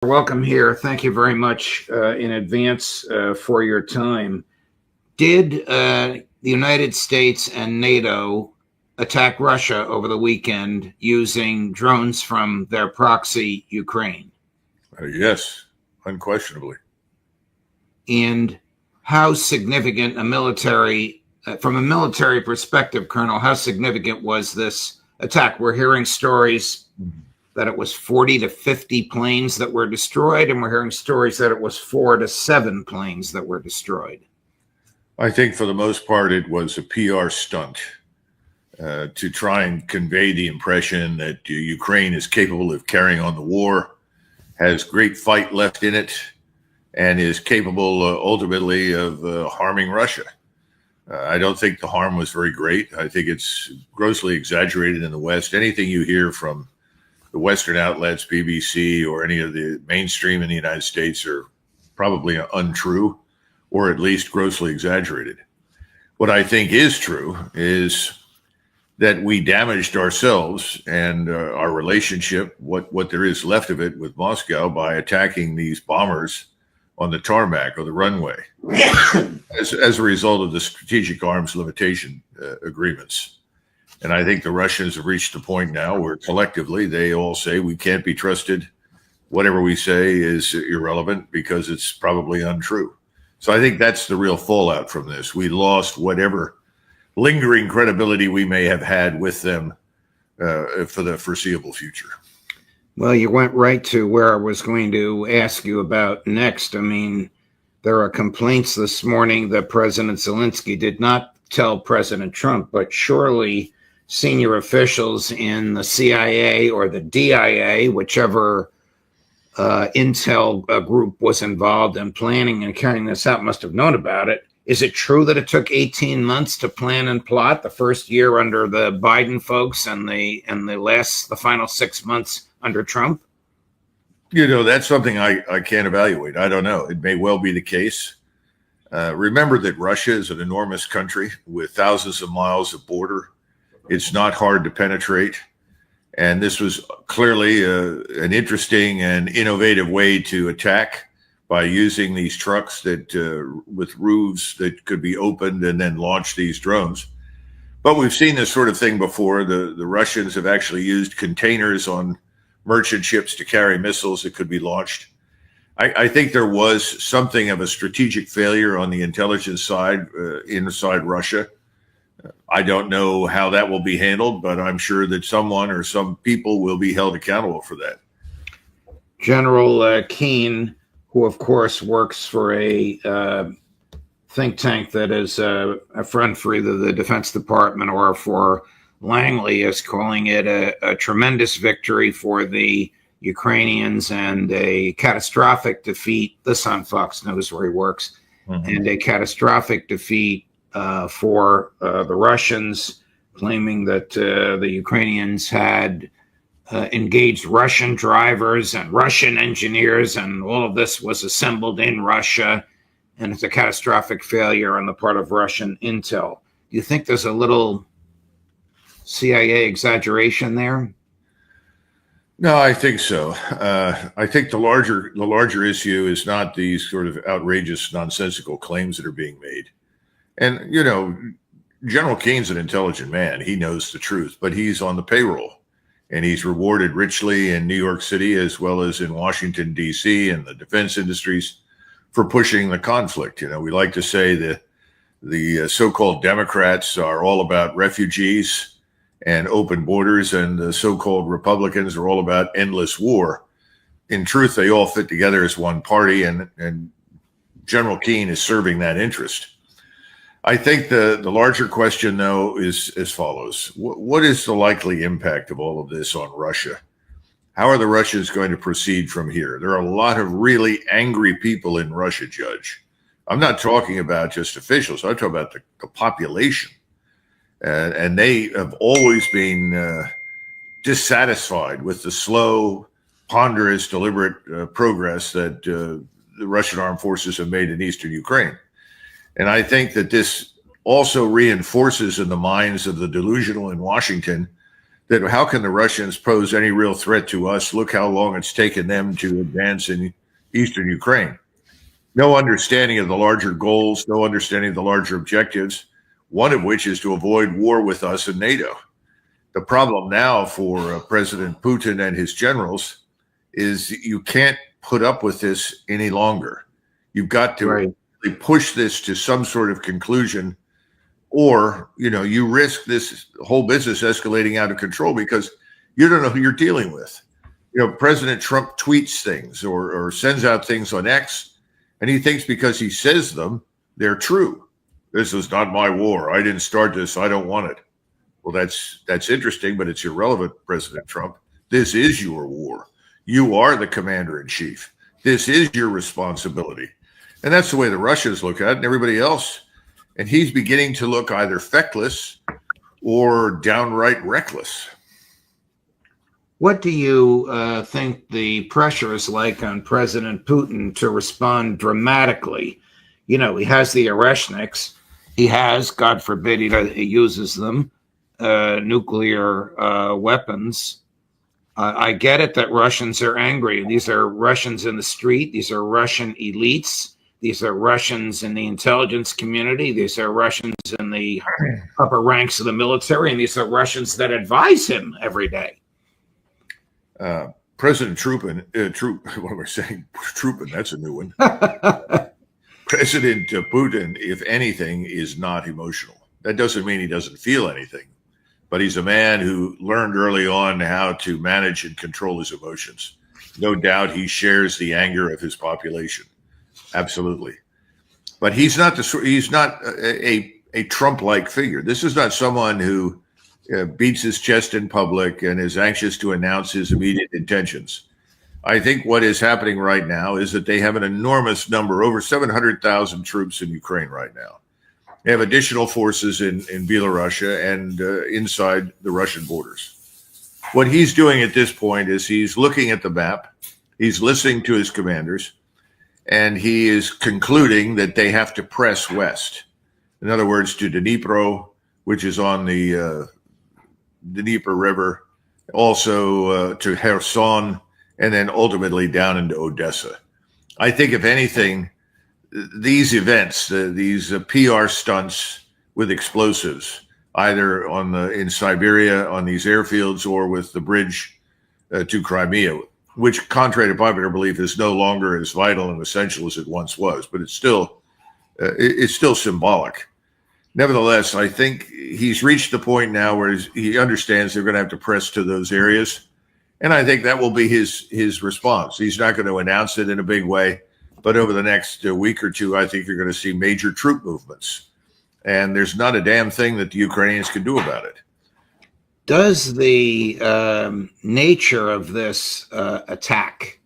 Welcome here. Thank you very much in advance for your time. Did the United States and NATO attack Russia over the weekend using drones from their proxy, Ukraine? Yes, unquestionably. And how significant from a military perspective, Colonel, how significant was this attack? We're hearing stories that it was 40 to 50 planes that were destroyed, and we're hearing stories that it was 4 to 7 planes that were destroyed. I think for the most part, it was a PR stunt to try and convey the impression that Ukraine is capable of carrying on the war, has great fight left in it, and is capable ultimately of harming Russia. I don't think the harm was very great. I think it's grossly exaggerated in the West. Anything you hear from the Western outlets, BBC, or any of the mainstream in the United States are probably untrue, or at least grossly exaggerated. What I think is true is that we damaged ourselves and our relationship, what there is left of it, with Moscow by attacking these bombers on the tarmac or the runway as a result of the strategic arms limitation agreements. And I think the Russians have reached a point now where collectively they all say we can't be trusted. Whatever we say is irrelevant because it's probably untrue. So I think that's the real fallout from this. We lost whatever lingering credibility we may have had with them for the foreseeable future. Well, you went right to where I was going to ask you about next. I mean, there are complaints this morning that President Zelensky did not tell President Trump, but surely senior officials in the CIA or the DIA, whichever intel group was involved in planning and carrying this out, must have known about it. Is it true that it took 18 months to plan and plot, the first year under the Biden folks and the final 6 months under Trump? You know, that's something I can't evaluate. I don't know. It may well be the case. Remember that Russia is an enormous country with thousands of miles of border. It's not hard to penetrate. And this was clearly an interesting and innovative way to attack by using these trucks that with roofs that could be opened and then launch these drones. But we've seen this sort of thing before. The Russians have actually used containers on merchant ships to carry missiles that could be launched. I think there was something of a strategic failure on the intelligence side inside Russia. I don't know how that will be handled, but I'm sure that someone or some people will be held accountable for that. General Keane, who of course works for a think tank that is a friend for either the Defense Department or for Langley, is calling it a tremendous victory for the Ukrainians and a catastrophic defeat. This on Fox News where he works, and a catastrophic defeat for the Russians, claiming that the Ukrainians had engaged Russian drivers and Russian engineers, and all of this was assembled in Russia, and it's a catastrophic failure on the part of Russian intel. Do you think there's a little CIA exaggeration there? No, I think so. I think the larger issue is not these sort of outrageous, nonsensical claims that are being made. And, you know, General Keene's an intelligent man. He knows the truth, but he's on the payroll. And he's rewarded richly in New York City as well as in Washington, D.C. and the defense industries for pushing the conflict. You know, we like to say that the so-called Democrats are all about refugees and open borders, and the so-called Republicans are all about endless war. In truth, they all fit together as one party, and General Keane is serving that interest. I think the larger question, though, is as follows. What is the likely impact of all of this on Russia? How are the Russians going to proceed from here? There are a lot of really angry people in Russia, Judge. I'm not talking about just officials. I'm talking about the population. And they have always been dissatisfied with the slow, ponderous, deliberate progress that the Russian armed forces have made in eastern Ukraine. And I think that this also reinforces in the minds of the delusional in Washington that how can the Russians pose any real threat to us? Look how long it's taken them to advance in eastern Ukraine. No understanding of the larger goals, no understanding of the larger objectives, one of which is to avoid war with us and NATO. The problem now for President Putin and his generals is you can't put up with this any longer. You've got to really push this to some sort of conclusion, or you risk this whole business escalating out of control because you don't know who you're dealing with. President Trump tweets things or sends out things on X, and he thinks because he says them, they're true. This is not my war. I didn't start this. I don't want it. Well, that's interesting, but it's irrelevant, President Trump. This is your war. You are the commander in chief. This is your responsibility. And that's the way the Russians look at it and everybody else. And he's beginning to look either feckless or downright reckless. What do you think the pressure is like on President Putin to respond dramatically? He has the Oreshniks. He has, God forbid he uses them, nuclear weapons. I get it that Russians are angry. These are Russians in the street. These are Russian elites. These are Russians in the intelligence community. These are Russians in the upper ranks of the military. And these are Russians that advise him every day. President Troopin, what am I saying? Troopin, that's a new one. President Putin, if anything, is not emotional. That doesn't mean he doesn't feel anything, but he's a man who learned early on how to manage and control his emotions. No doubt he shares the anger of his population. Absolutely. But he's not a Trump-like figure. This is not someone who beats his chest in public and is anxious to announce his immediate intentions. I think what is happening right now is that they have an enormous number, over 700,000 troops in Ukraine right now. They have additional forces in Belarus and inside the Russian borders. What he's doing at this point is he's looking at the map, he's listening to his commanders, and he is concluding that they have to press west. In other words, to Dnipro, which is on the Dnieper River, also to Kherson, and then ultimately down into Odessa. I think, if anything, these events, these PR stunts with explosives, either in Siberia on these airfields or with the bridge to Crimea, which, contrary to popular belief, is no longer as vital and essential as it once was, but it's still symbolic. Nevertheless, I think he's reached the point now where he understands they're going to have to press to those areas. And I think that will be his response. He's not going to announce it in a big way, but over the next week or two, I think you're going to see major troop movements. And there's not a damn thing that the Ukrainians can do about it. Does the nature of this attack,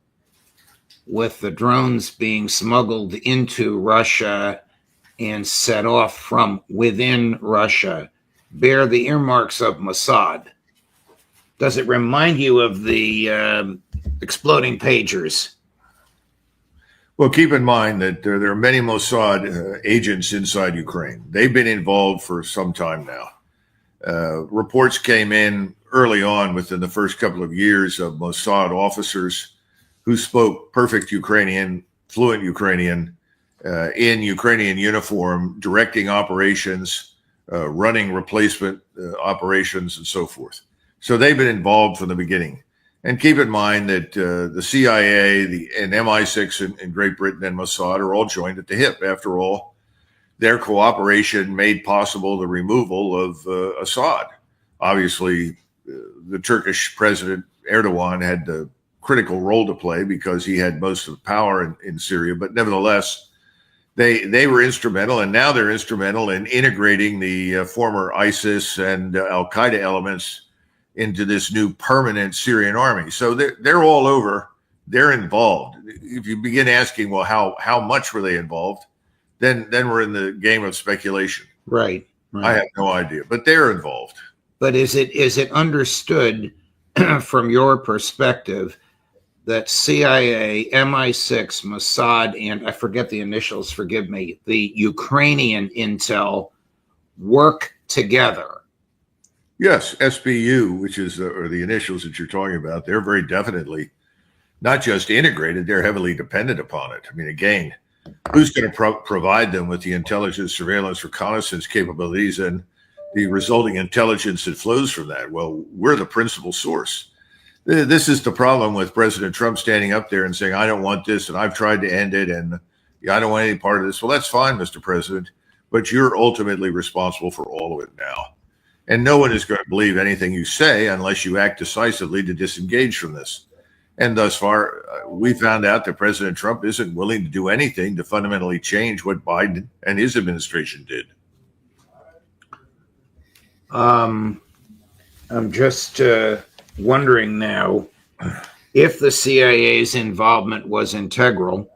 with the drones being smuggled into Russia and set off from within Russia, bear the earmarks of Mossad? Does it remind you of the exploding pagers? Well, keep in mind that there are many Mossad agents inside Ukraine. They've been involved for some time now. Reports came in early on within the first couple of years of Mossad officers who spoke perfect Ukrainian, fluent Ukrainian, in Ukrainian uniform, directing operations, running replacement operations, and so forth. So they've been involved from the beginning. And keep in mind that the CIA and MI6 in Great Britain and Mossad are all joined at the hip. After all, their cooperation made possible the removal of Assad. Obviously, the Turkish president Erdogan had the critical role to play because he had most of the power in Syria. But nevertheless, they were instrumental, and now they're instrumental in integrating the former ISIS and Al-Qaeda elements into this new permanent Syrian army. So they're all over. They're involved. If you begin asking, well, how much were they involved? Then we're in the game of speculation. Right. I have no idea, but they're involved. But is it understood from your perspective that CIA, MI6, Mossad, and I forget the initials, forgive me, the Ukrainian intel work together Yes, SBU, which is or the initials that you're talking about, they're very definitely not just integrated, they're heavily dependent upon it. I mean, again, who's going to provide them with the intelligence, surveillance, reconnaissance capabilities and the resulting intelligence that flows from that? Well, we're the principal source. This is the problem with President Trump standing up there and saying, I don't want this, and I've tried to end it, and I don't want any part of this. Well, that's fine, Mr. President, but you're ultimately responsible for all of it now. And no one is going to believe anything you say unless you act decisively to disengage from this. And thus far, we found out that President Trump isn't willing to do anything to fundamentally change what Biden and his administration did. I'm just wondering now, if the CIA's involvement was integral,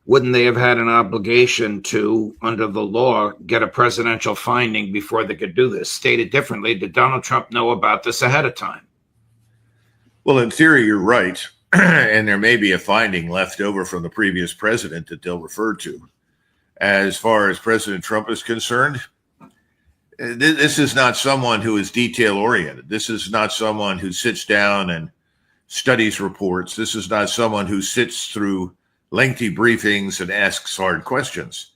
wouldn't they have had an obligation to, under the law, get a presidential finding before they could do this? Stated differently, did Donald Trump know about this ahead of time? Well, in theory, you're right. And there may be a finding left over from the previous president that they'll refer to. As far as President Trump is concerned, this is not someone who is detail oriented. This is not someone who sits down and studies reports. This is not someone who sits through lengthy briefings and asks hard questions.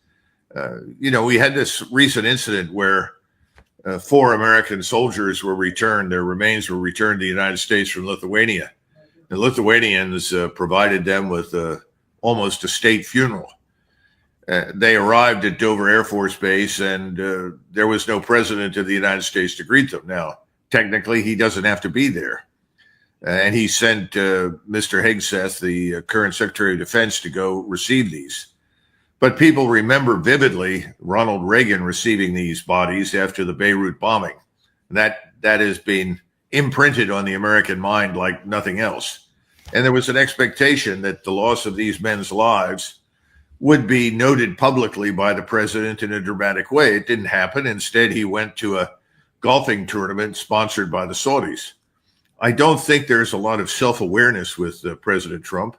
We had this recent incident where 4 American soldiers were returned. Their remains were returned to the United States from Lithuania. The Lithuanians provided them with almost a state funeral. They arrived at Dover Air Force Base, and there was no president of the United States to greet them. Now, technically, he doesn't have to be there. And he sent Mr. Hegseth, the current Secretary of Defense, to go receive these. But people remember vividly Ronald Reagan receiving these bodies after the Beirut bombing. That has been imprinted on the American mind like nothing else. And there was an expectation that the loss of these men's lives would be noted publicly by the president in a dramatic way. It didn't happen. Instead, he went to a golfing tournament sponsored by the Saudis. I don't think there's a lot of self-awareness with President Trump.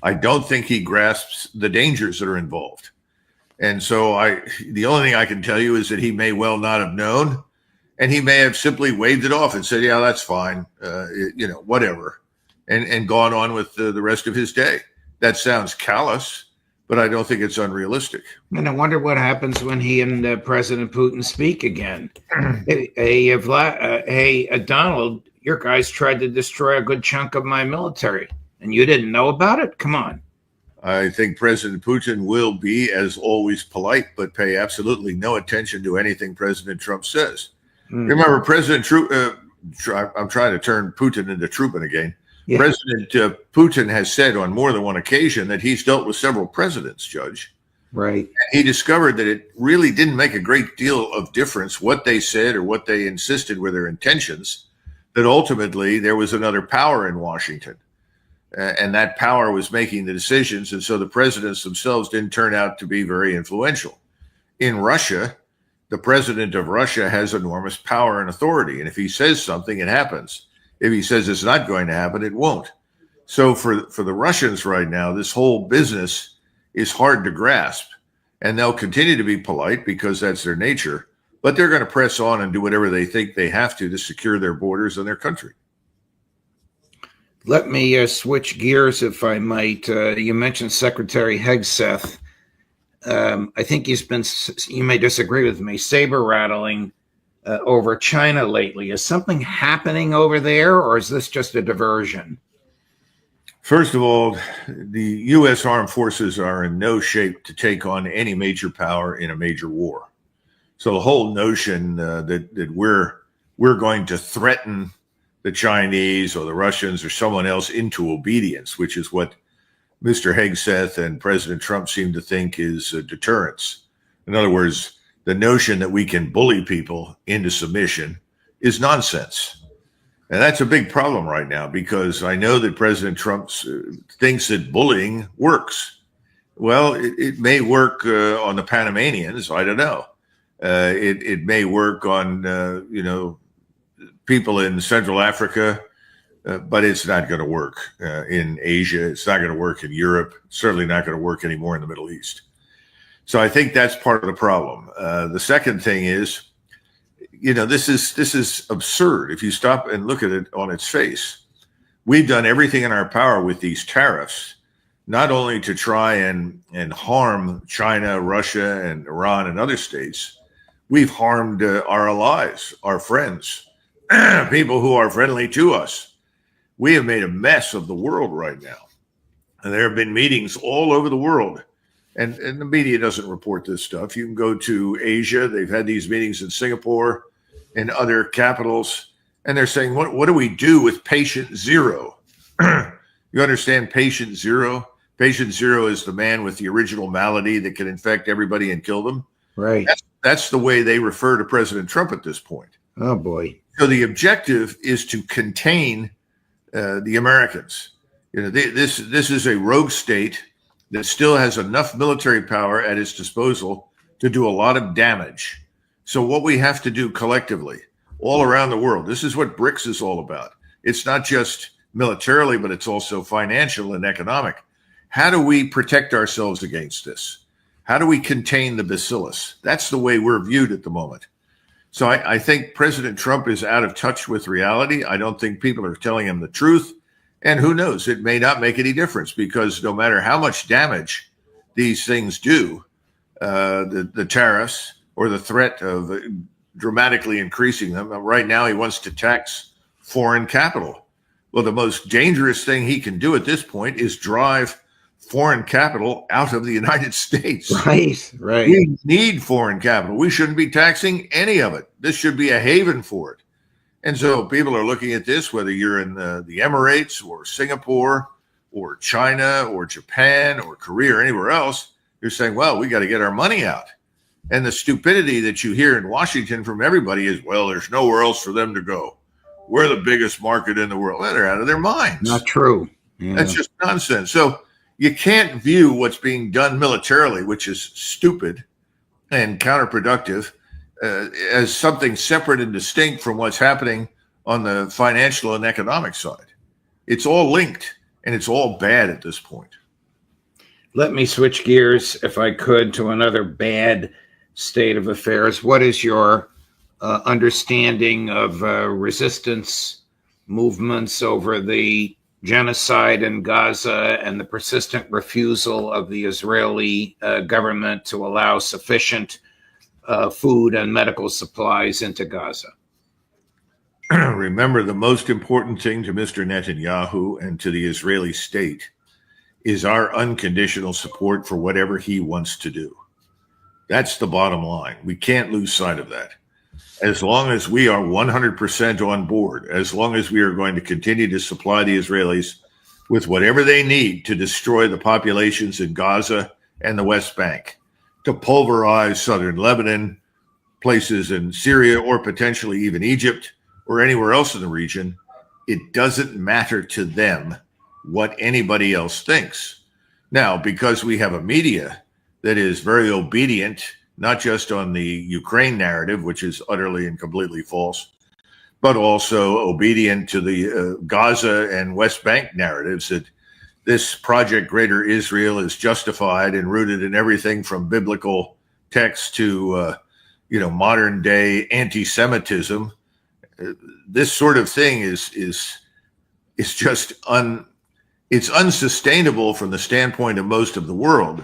I don't think he grasps the dangers that are involved. And so the only thing I can tell you is that he may well not have known, and he may have simply waved it off and said, yeah, that's fine, whatever, and gone on with the rest of his day. That sounds callous, but I don't think it's unrealistic. And I wonder what happens when he and President Putin speak again. Hey, Donald, your guys tried to destroy a good chunk of my military, and you didn't know about it? Come on. I think President Putin will be, as always, polite, but pay absolutely no attention to anything President Trump says. Remember, President Trump, I'm trying to turn Putin into Trupin again. Yeah. President Putin has said on more than one occasion that he's dealt with several presidents, Judge. Right. And he discovered that it really didn't make a great deal of difference what they said or what they insisted were their intentions, that ultimately there was another power in Washington. And that power was making the decisions. And so the presidents themselves didn't turn out to be very influential. In Russia, the president of Russia has enormous power and authority. And if he says something, it happens. If he says it's not going to happen, it won't. So for the Russians right now, this whole business is hard to grasp. And they'll continue to be polite because that's their nature. But they're going to press on and do whatever they think they have to secure their borders and their country. Let me switch gears, if I might. You mentioned Secretary Hegseth. I think he's been, you may disagree with me, saber rattling over China lately. Is something happening over there, or is this just a diversion? First of all, the U.S. armed forces are in no shape to take on any major power in a major war. So the whole notion that we're going to threaten the Chinese or the Russians or someone else into obedience, which is what Mr. Hegseth and President Trump seem to think is deterrence. In other words, the notion that we can bully people into submission is nonsense. And that's a big problem right now, because I know that President Trump thinks that bullying works. Well, it may work on the Panamanians. I don't know. It may work on, people in Central Africa, but it's not going to work in Asia. It's not going to work in Europe. Certainly not going to work anymore in the Middle East. So I think that's part of the problem. The second thing is This is absurd if you stop and look at it on its face. We've done everything in our power with these tariffs, not only to try and harm China, Russia, and Iran and other states. We've harmed our allies, our friends, people who are friendly to us. We have made a mess of the world right now. And there have been meetings all over the world. And the media doesn't report this stuff. You can go to Asia. They've had these meetings in Singapore and other capitals. And they're saying, what do we do with patient zero? You understand patient zero? Patient zero is the man with the original malady that can infect everybody and kill them. Right. That's the way they refer to President Trump at this point. Oh, boy. So the objective is to contain the Americans. This is a rogue state that still has enough military power at its disposal to do a lot of damage. So what we have to do collectively, all around the world, this is what BRICS is all about. It's not just militarily, but it's also financial and economic. How do we protect ourselves against this? How do we contain the bacillus? That's the way we're viewed at the moment. So I think President Trump is out of touch with reality. I don't think people are telling him the truth. And who knows, it may not make any difference, because no matter how much damage these things do, the tariffs or the threat of dramatically increasing them, right now he wants to tax foreign capital. Well, the most dangerous thing he can do at this point is drive foreign capital out of the United States. Right. We need foreign capital. We shouldn't be taxing any of it. This should be a haven for it. And so people are looking at this, whether you're in the Emirates or Singapore or China or Japan or Korea or anywhere else, you're saying, well, we got to get our money out. And the stupidity that you hear in Washington from everybody is, well, there's nowhere else for them to go. We're the biggest market in the world. Well, they're out of their minds. Not true. Yeah. That's just nonsense. So you can't view what's being done militarily, which is stupid and counterproductive, as something separate and distinct from what's happening on the financial and economic side. It's all linked, and it's all bad at this point. Let me switch gears, if I could, to another bad state of affairs. What is your understanding of resistance movements over the genocide in Gaza and the persistent refusal of the Israeli government to allow sufficient food and medical supplies into Gaza? Remember, the most important thing to Mr. Netanyahu and to the Israeli state is our unconditional support for whatever he wants to do. That's the bottom line. We can't lose sight of that. As long as we are 100% on board, as long as we are going to continue to supply the Israelis with whatever they need to destroy the populations in Gaza and the West Bank, to pulverize southern Lebanon, places in Syria, or potentially even Egypt, or anywhere else in the region, it doesn't matter to them what anybody else thinks. Now, because we have a media that is very obedient, not just on the Ukraine narrative, which is utterly and completely false, but also obedient to the Gaza and West Bank narratives, that this Project Greater Israel is justified and rooted in everything from biblical texts to, modern day anti-Semitism. This sort of thing is just it's unsustainable from the standpoint of most of the world.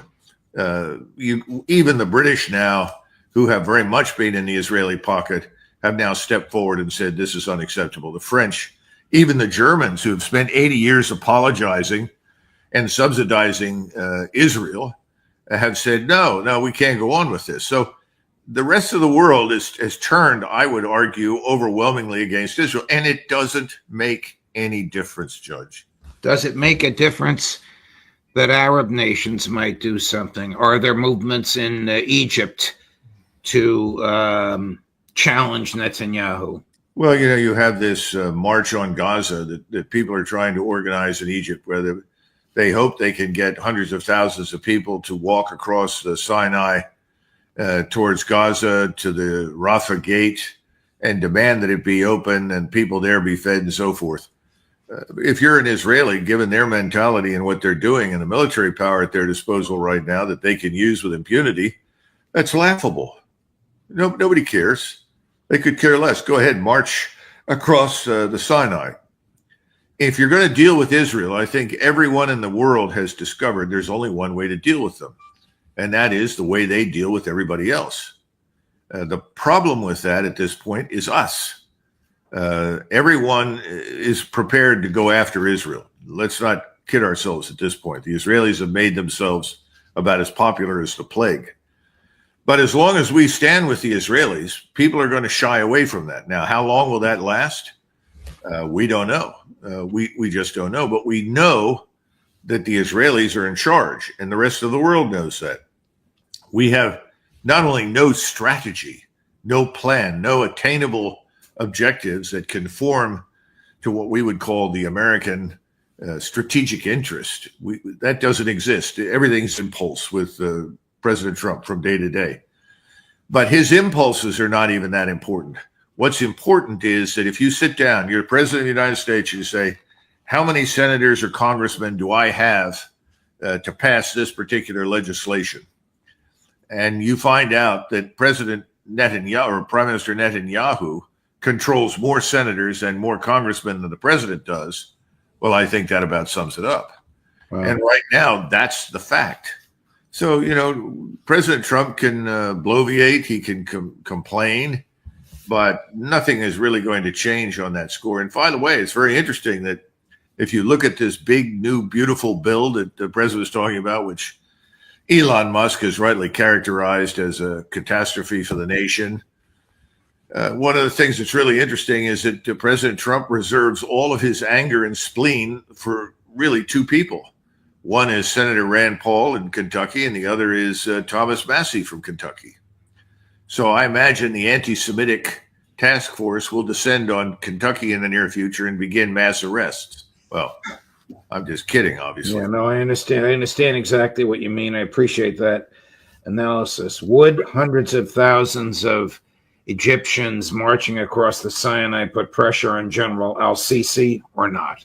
Even the British now, who have very much been in the Israeli pocket, have now stepped forward and said this is unacceptable. The French, even the Germans, who have spent 80 years apologizing and subsidizing Israel, have said, no, we can't go on with this. So the rest of the world has turned, I would argue, overwhelmingly against Israel. And it doesn't make any difference, Judge. Does it make a difference that Arab nations might do something? Are there movements in Egypt to challenge Netanyahu? Well, you have this march on Gaza that people are trying to organize in Egypt, where they hope they can get hundreds of thousands of people to walk across the Sinai towards Gaza to the Rafah gate and demand that it be open and people there be fed and so forth. If you're an Israeli, given their mentality and what they're doing and the military power at their disposal right now that they can use with impunity, that's laughable. Nobody cares. They could care less. Go ahead, march across the Sinai. If you're going to deal with Israel, I think everyone in the world has discovered there's only one way to deal with them, and that is the way they deal with everybody else. The problem with that at this point is us. Everyone is prepared to go after Israel. Let's not kid ourselves at this point. The Israelis have made themselves about as popular as the plague. But as long as we stand with the Israelis, people are going to shy away from that. Now, how long will that last? We don't know. We just don't know. But we know that the Israelis are in charge, and the rest of the world knows that. We have not only no strategy, no plan, no attainable objectives that conform to what we would call the American strategic interest. That doesn't exist. Everything's impulse with President Trump from day to day. But his impulses are not even that important. What's important is that if you sit down, you're the president of the United States, you say, how many senators or congressmen do I have to pass this particular legislation? And you find out that President Netanyahu or Prime Minister Netanyahu controls more senators and more congressmen than the president does. Well, I think that about sums it up. Wow. And right now, that's the fact. So, President Trump can bloviate, he can complain, but nothing is really going to change on that score. And by the way, it's very interesting that if you look at this big, new, beautiful bill that the president was talking about, which Elon Musk has rightly characterized as a catastrophe for the nation, one of the things that's really interesting is that President Trump reserves all of his anger and spleen for really two people. One is Senator Rand Paul in Kentucky, and the other is Thomas Massie from Kentucky. So I imagine the anti-Semitic task force will descend on Kentucky in the near future and begin mass arrests. Well, I'm just kidding, obviously. Yeah, no, I understand. I understand exactly what you mean. I appreciate that analysis. Would hundreds of thousands of Egyptians marching across the Sinai put pressure on General al-Sisi or not?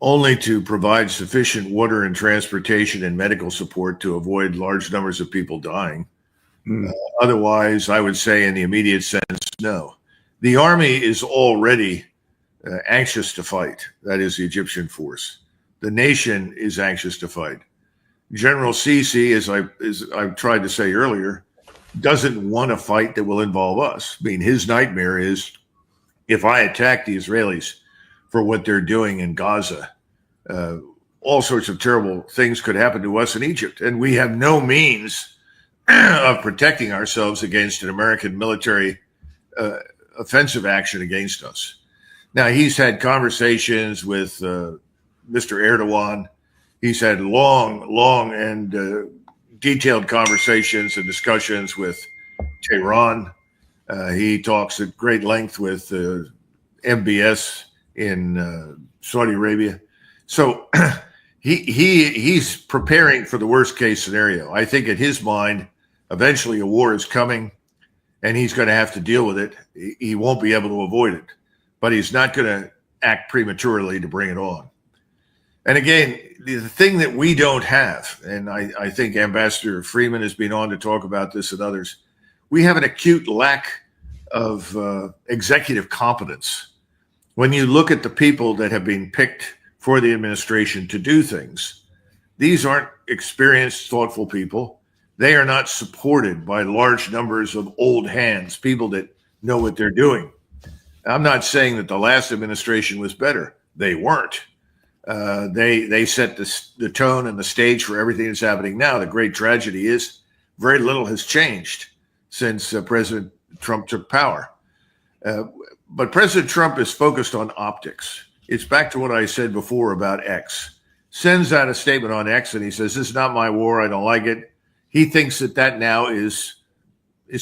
Only to provide sufficient water and transportation and medical support to avoid large numbers of people dying. Otherwise, I would say in the immediate sense, no. The army is already anxious to fight. That is the Egyptian force. The nation is anxious to fight. General Sisi, as I've tried to say earlier, doesn't want a fight that will involve us. I mean, his nightmare is if I attack the Israelis for what they're doing in Gaza, all sorts of terrible things could happen to us in Egypt. And we have no means of protecting ourselves against an American military offensive action against us. Now, he's had conversations with Mr. Erdogan. He's had long and detailed conversations and discussions with Tehran. He talks at great length with MBS in Saudi Arabia. So he's preparing for the worst case scenario. I think in his mind, eventually a war is coming and he's going to have to deal with it. He won't be able to avoid it, but he's not going to act prematurely to bring it on. And again, the thing that we don't have, and I think Ambassador Freeman has been on to talk about this and others, we have an acute lack of executive competence. When you look at the people that have been picked for the administration to do things, these aren't experienced, thoughtful people. They are not supported by large numbers of old hands, people that know what they're doing. I'm not saying that the last administration was better. They weren't. They set the tone and the stage for everything that's happening now. The great tragedy is very little has changed since President Trump took power. But President Trump is focused on optics. It's back to what I said before about X. Sends out a statement on X and he says, this is not my war. I don't like it. He thinks that now is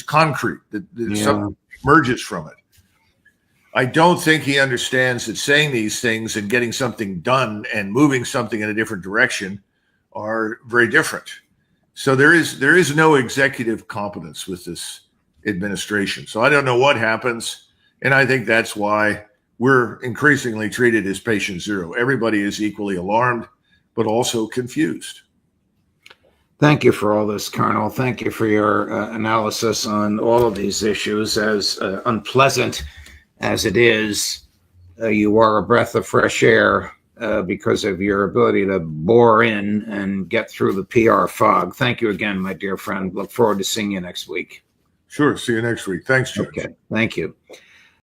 concrete, that something emerges from it. I don't think he understands that saying these things and getting something done and moving something in a different direction are very different. So there is no executive competence with this administration. So I don't know what happens. And I think that's why we're increasingly treated as patient zero. Everybody is equally alarmed, but also confused. Thank you for all this, Colonel. Thank you for your analysis on all of these issues. As unpleasant as it is, you are a breath of fresh air because of your ability to bore in and get through the PR fog. Thank you again, my dear friend. Look forward to seeing you next week. Sure. See you next week. Thanks, Judge. Okay. Thank you.